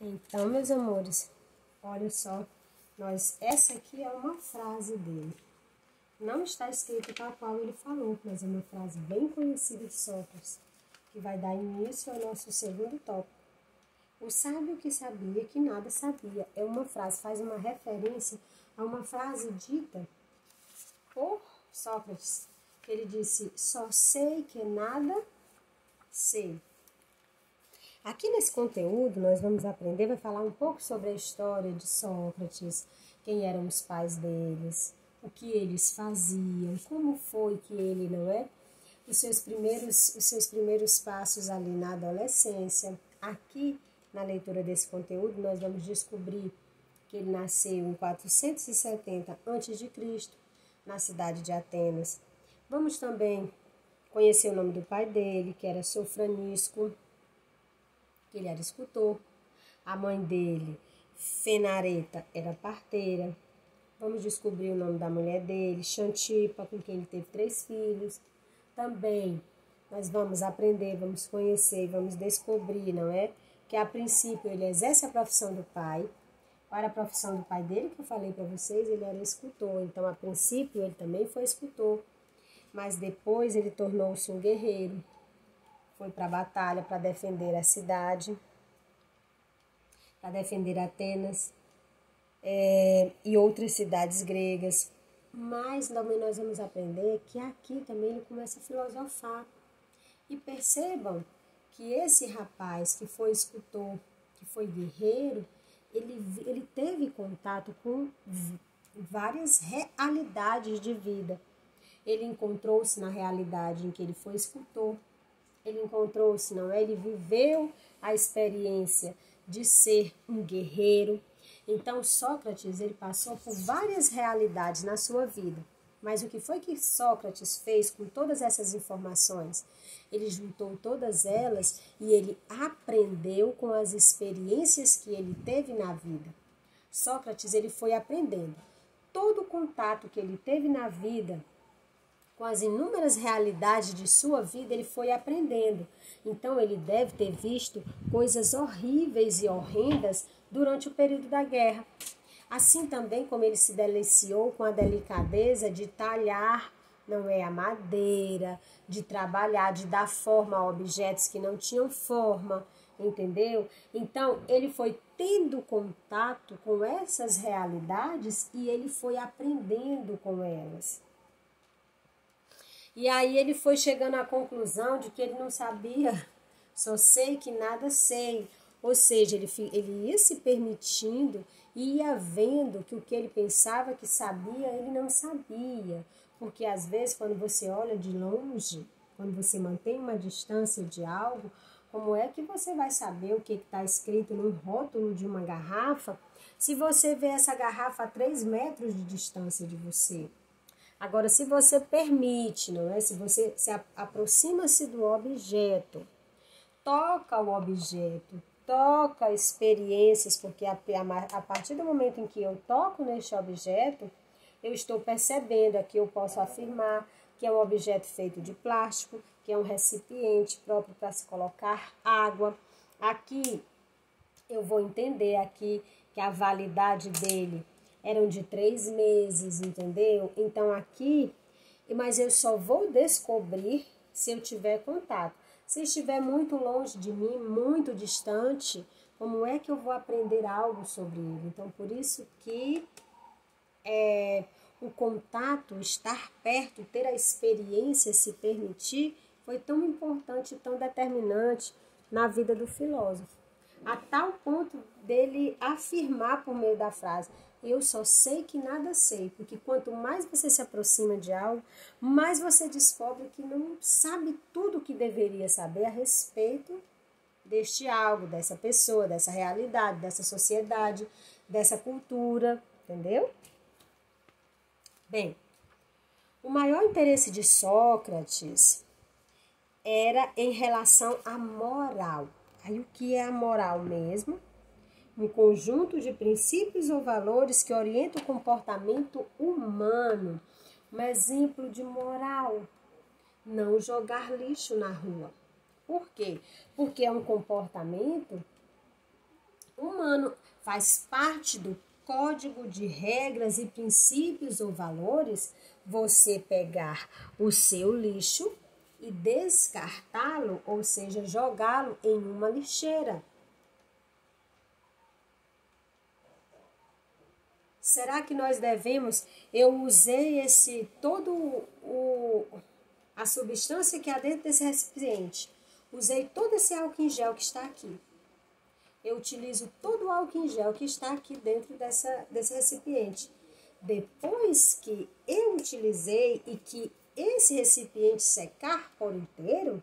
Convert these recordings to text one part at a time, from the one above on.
Então, meus amores, olha só, essa aqui é uma frase dele. Não está escrito tal qual ele falou, mas é uma frase bem conhecida de Sócrates, que vai dar início ao nosso segundo tópico. O sábio que sabia que nada sabia. É uma frase, faz uma referência a uma frase dita por Sócrates, que ele disse, só sei que nada sei. Aqui nesse conteúdo nós vamos aprender, vai falar um pouco sobre a história de Sócrates, quem eram os pais deles, o que eles faziam, como foi que ele, não é? Os seus primeiros passos ali na adolescência. Aqui, na leitura desse conteúdo, nós vamos descobrir que ele nasceu em 470 a.C., na cidade de Atenas. Vamos também conhecer o nome do pai dele, que era Sofranisco, que ele era escultor. A mãe dele, Fenareta, era parteira. Vamos descobrir o nome da mulher dele, Xantipa, com quem ele teve 3 filhos. Também nós vamos aprender, vamos conhecer, vamos descobrir, não é? Que a princípio ele exerce a profissão do pai. Para a profissão do pai dele, que eu falei para vocês, ele era escultor. Então, a princípio, ele também foi escultor. Mas depois ele tornou-se um guerreiro. Foi para a batalha para defender a cidade, para defender Atenas e outras cidades gregas. Mas também nós vamos aprender que aqui também ele começa a filosofar. E percebam que esse rapaz que foi escultor, que foi guerreiro, ele teve contato com várias realidades de vida. Ele encontrou-se na realidade em que ele foi escultor. Ele encontrou-se, não é? Ele viveu a experiência de ser um guerreiro. Então, Sócrates, ele passou por várias realidades na sua vida. Mas o que foi que Sócrates fez com todas essas informações? Ele juntou todas elas e ele aprendeu com as experiências que ele teve na vida. Sócrates, ele foi aprendendo. Todo o contato que ele teve na vida, com as inúmeras realidades de sua vida, ele foi aprendendo. Então, ele deve ter visto coisas horríveis e horrendas durante o período da guerra. Assim também como ele se deliciou com a delicadeza de talhar, não é, a madeira, de trabalhar, de dar forma a objetos que não tinham forma, entendeu? Então, ele foi tendo contato com essas realidades e ele foi aprendendo com elas. E aí ele foi chegando à conclusão de que ele não sabia, só sei que nada sei. Ou seja, ele ia se permitindo e ia vendo que o que ele pensava que sabia, ele não sabia. Porque às vezes quando você olha de longe, quando você mantém uma distância de algo, como é que você vai saber o que está escrito no rótulo de uma garrafa se você vê essa garrafa a 3 metros de distância de você? Agora, se você permite, não é? Se você se aproxima-se do objeto, toca o objeto, toca experiências, porque a partir do momento em que eu toco neste objeto, eu estou percebendo, aqui eu posso afirmar que é um objeto feito de plástico, que é um recipiente próprio para se colocar água. Aqui eu vou entender aqui que a validade dele eram de 3 meses, entendeu? Então aqui, mas eu só vou descobrir se eu tiver contato. Se estiver muito longe de mim, muito distante, como é que eu vou aprender algo sobre ele? Então, por isso que o contato, estar perto, ter a experiência, se permitir, foi tão importante, tão determinante na vida do filósofo. A tal ponto dele afirmar por meio da frase, eu só sei que nada sei, porque quanto mais você se aproxima de algo, mais você descobre que não sabe tudo o que deveria saber a respeito deste algo, dessa pessoa, dessa realidade, dessa sociedade, dessa cultura, entendeu? Bem, o maior interesse de Sócrates era em relação à moral. Aí o que é a moral mesmo? Um conjunto de princípios ou valores que orientam o comportamento humano. Um exemplo de moral, não jogar lixo na rua. Por quê? Porque é um comportamento humano. Faz parte do código de regras e princípios ou valores você pegar o seu lixo e descartá-lo, ou seja, jogá-lo em uma lixeira. Será que nós devemos? Eu usei a substância que há dentro desse recipiente. Usei todo esse álcool em gel que está aqui. Eu utilizo todo o álcool em gel que está aqui dentro desse recipiente. Depois que eu utilizei e que esse recipiente secar por inteiro,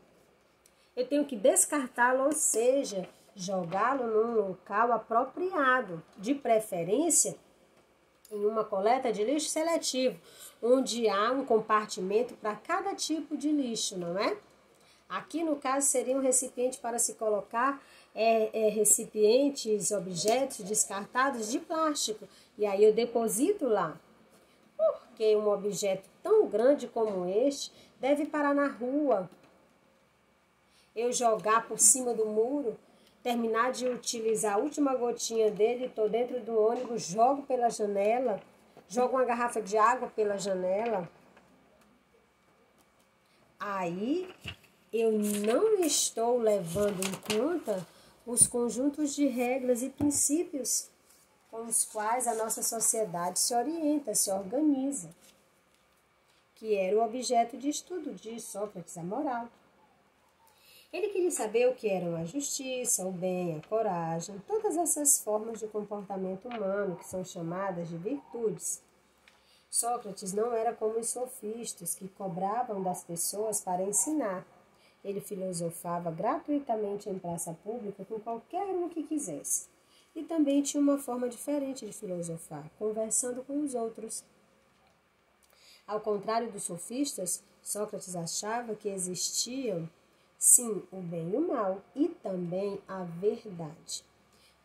eu tenho que descartá-lo, ou seja, jogá-lo num local apropriado, de preferência em uma coleta de lixo seletivo, onde há um compartimento para cada tipo de lixo, não é? Aqui, no caso, seria um recipiente para se colocar recipientes, objetos descartados de plástico. E aí eu deposito lá. Porque um objeto tão grande como este deve parar na rua. Eu jogar por cima do muro, terminar de utilizar a última gotinha dele, estou dentro do ônibus, jogo pela janela, jogo uma garrafa de água pela janela. Aí eu não estou levando em conta os conjuntos de regras e princípios com os quais a nossa sociedade se orienta, se organiza, que era o objeto de estudo de Sócrates, a moral. Ele queria saber o que eram a justiça, o bem, a coragem, todas essas formas de comportamento humano que são chamadas de virtudes. Sócrates não era como os sofistas que cobravam das pessoas para ensinar. Ele filosofava gratuitamente em praça pública com qualquer um que quisesse. E também tinha uma forma diferente de filosofar, conversando com os outros. Ao contrário dos sofistas, Sócrates achava que existiam, sim, o bem e o mal, e também a verdade.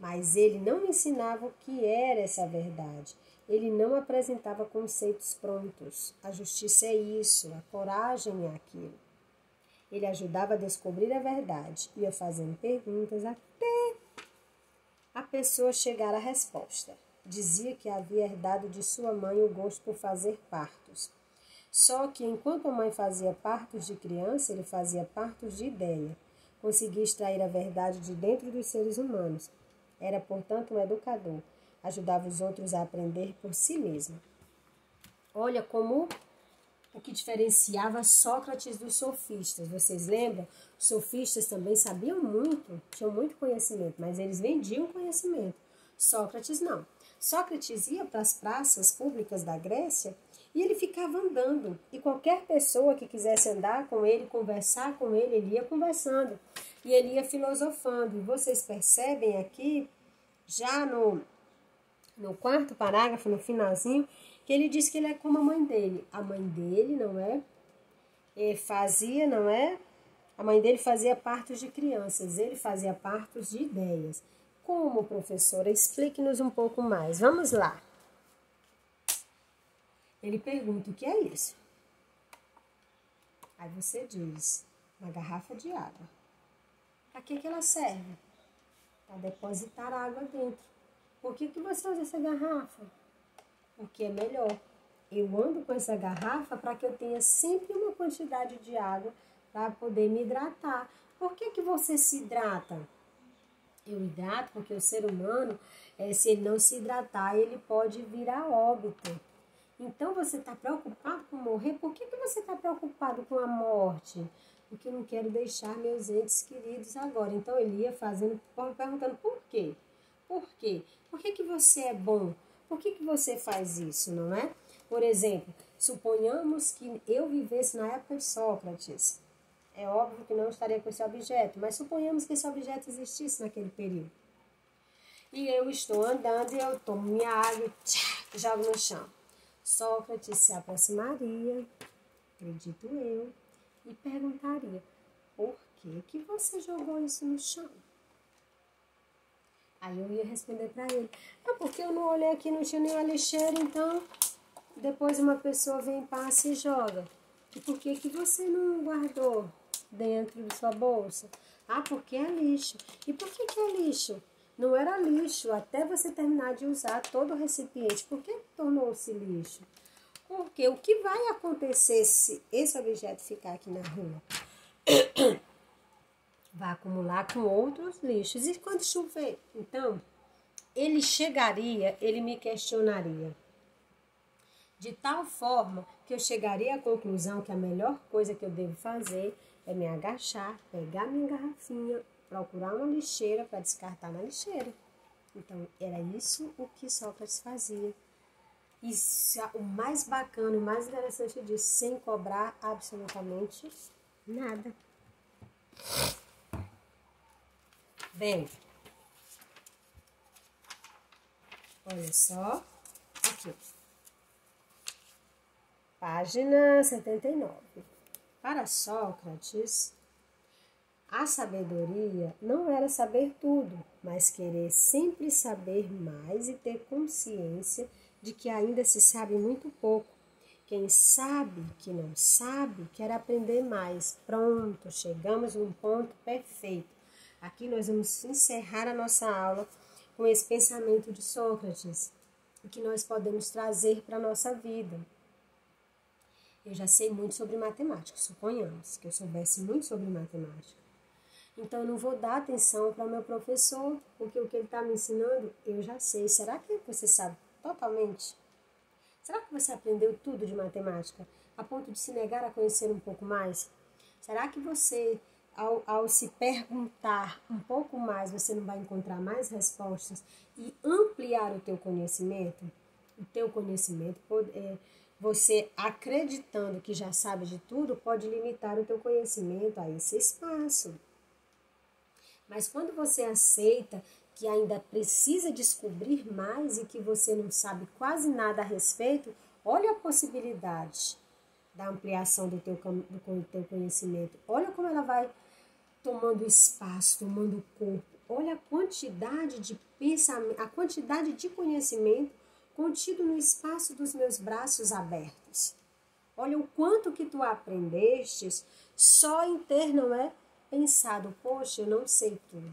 Mas ele não ensinava o que era essa verdade. Ele não apresentava conceitos prontos. A justiça é isso, a coragem é aquilo. Ele ajudava a descobrir a verdade, ia fazendo perguntas até a pessoa chegar à resposta. Dizia que havia herdado de sua mãe o gosto por fazer partos. Só que enquanto a mãe fazia partos de criança, ele fazia partos de ideia. Conseguia extrair a verdade de dentro dos seres humanos. Era, portanto, um educador. Ajudava os outros a aprender por si mesmo. Olha como o que diferenciava Sócrates dos sofistas. Vocês lembram? Os sofistas também sabiam muito, tinham muito conhecimento, mas eles vendiam conhecimento. Sócrates não. Sócrates ia para as praças públicas da Grécia e ele ficava andando. E qualquer pessoa que quisesse andar com ele, conversar com ele, ele ia conversando. E ele ia filosofando. E vocês percebem aqui, já no quarto parágrafo, no finalzinho, que ele diz que ele é como a mãe dele. A mãe dele, não é? Fazia, não é? A mãe dele fazia partos de crianças, ele fazia partos de ideias. Como, professora? Explique-nos um pouco mais. Vamos lá. Ele pergunta, o que é isso? Aí você diz, uma garrafa de água. Para que ela serve? Para depositar água dentro. Por que você usa essa garrafa? Porque é melhor. Eu ando com essa garrafa para que eu tenha sempre uma quantidade de água para poder me hidratar. Por que você se hidrata? Eu hidrato porque o ser humano, se ele não se hidratar, ele pode vir a óbito. Então você está preocupado com morrer? Por que você está preocupado com a morte? Porque eu não quero deixar meus entes queridos agora. Então ele ia perguntando por quê? Por quê? Por que você é bom? Por que você faz isso, não é? Por exemplo, suponhamos que eu vivesse na época de Sócrates. É óbvio que não estaria com esse objeto, mas suponhamos que esse objeto existisse naquele período. E eu estou andando e eu tomo minha água e jogo no chão. Sócrates se aproximaria, acredito eu, e perguntaria, por que você jogou isso no chão? Aí eu ia responder para ele, porque eu não olhei aqui, não tinha nenhuma lixeira, então depois uma pessoa vem, passa e joga. E por que você não guardou dentro de sua bolsa? Porque é lixo. E por que é lixo? não era lixo até você terminar de usar todo o recipiente. Por que tornou-se lixo? Porque o que vai acontecer se esse objeto ficar aqui na rua? Vai acumular com outros lixos. E quando chover? Então, ele me questionaria. De tal forma que eu chegaria à conclusão que a melhor coisa que eu devo fazer é me agachar, pegar minha garrafinha, procurar uma lixeira para descartar na lixeira. Então, era isso o que Sócrates fazia. E o mais bacana, o mais interessante disso, sem cobrar absolutamente nada. Bem, olha só, aqui. Página 79. Para Sócrates, a sabedoria não era saber tudo, mas querer sempre saber mais e ter consciência de que ainda se sabe muito pouco. Quem sabe que não sabe, quer aprender mais. Pronto, chegamos num ponto perfeito. Aqui nós vamos encerrar a nossa aula com esse pensamento de Sócrates, o que nós podemos trazer para a nossa vida. Eu já sei muito sobre matemática, suponhamos que eu soubesse muito sobre matemática. Então, eu não vou dar atenção para o meu professor, porque o que ele está me ensinando, eu já sei. Será que você sabe totalmente? Será que você aprendeu tudo de matemática, a ponto de se negar a conhecer um pouco mais? Será que você, ao se perguntar um pouco mais, você não vai encontrar mais respostas e ampliar o teu conhecimento? O teu conhecimento você acreditando que já sabe de tudo, pode limitar o teu conhecimento a esse espaço. Mas quando você aceita que ainda precisa descobrir mais e que você não sabe quase nada a respeito, olha a possibilidade da ampliação do teu conhecimento. Olha como ela vai tomando espaço, tomando corpo. Olha a quantidade de pensamento, a quantidade de conhecimento contido no espaço dos meus braços abertos. Olha o quanto que tu aprendestes só em ter, não é? Pensado, poxa, eu não sei tudo.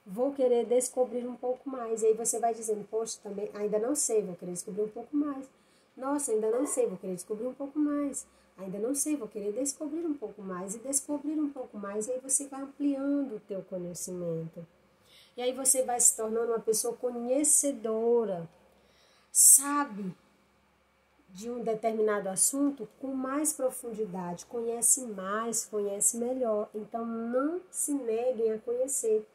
Vou querer descobrir um pouco mais. E aí você vai dizendo, poxa, também ainda não sei, vou querer descobrir um pouco mais. Nossa, ainda não sei, vou querer descobrir um pouco mais. Ainda não sei, vou querer descobrir um pouco mais. E descobrir um pouco mais, e aí você vai ampliando o teu conhecimento. E aí você vai se tornando uma pessoa conhecedora. Sabe de um determinado assunto com mais profundidade, conhece mais, conhece melhor. Então, não se neguem a conhecer.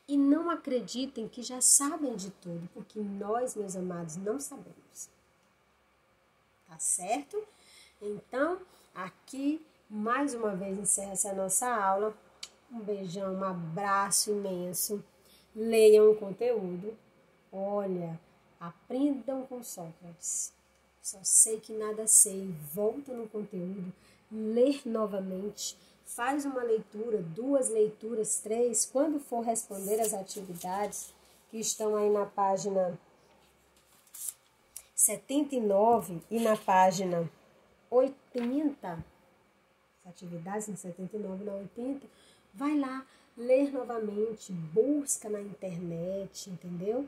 E não acreditem que já sabem de tudo, porque nós, meus amados, não sabemos. Tá certo? Então, aqui, mais uma vez, encerra essa nossa aula. Um beijão, um abraço imenso. Leiam o conteúdo. Olha, aprendam com Sócrates. Só sei que nada sei. Volta no conteúdo, ler novamente, faz uma leitura, 2 leituras, 3, quando for responder as atividades que estão aí na página 79 e na página 80, as atividades na 79 e na 80, vai lá, ler novamente, busca na internet, entendeu?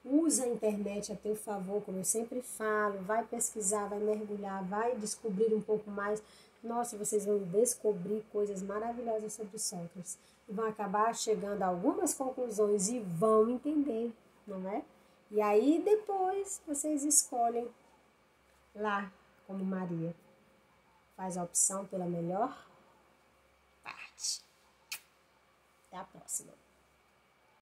Usa a internet a teu favor, como eu sempre falo, vai pesquisar, vai mergulhar, vai descobrir um pouco mais. Nossa, vocês vão descobrir coisas maravilhosas sobre Sócrates. E vão acabar chegando a algumas conclusões e vão entender, não é? E aí depois vocês escolhem lá, como Maria. Faz a opção pela melhor parte. Até a próxima.